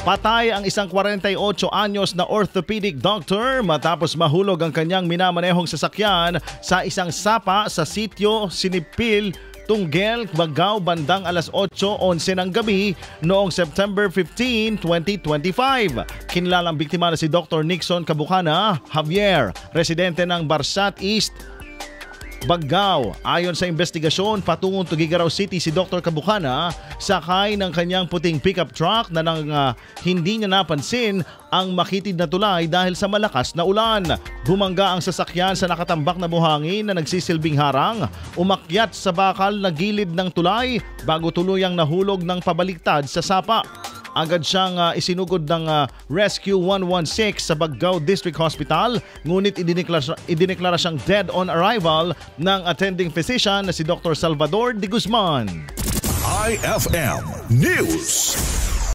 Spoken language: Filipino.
Patay ang isang 48 anyos na orthopedic doctor matapos mahulog ang kanyang minamanehong sasakyan sa isang sapa sa sitio Sinipil, Tunggel, Bagao bandang alas 8:11 ng gabi noong September 15, 2025. Kinilalang biktima na si Dr. Nixon Cabukana Javier, residente ng Barsat East, Bagao. Ayon sa investigasyon, patungong Tuguegarao City si Dr. Cabukana sakay ng kanyang puting pickup truck na hindi niya napansin ang makitid na tulay dahil sa malakas na ulan. Bumangga ang sasakyan sa nakatambak na buhangin na nagsisilbing harang, umakyat sa bakal na gilid ng tulay bago tuluyang nahulog ng pabaliktad sa sapa. Agad siyang isinugod ng Rescue 116 sa Bagao District Hospital, ngunit idineklara siyang dead on arrival ng attending physician na si Dr. Salvador de Guzman. IFM News.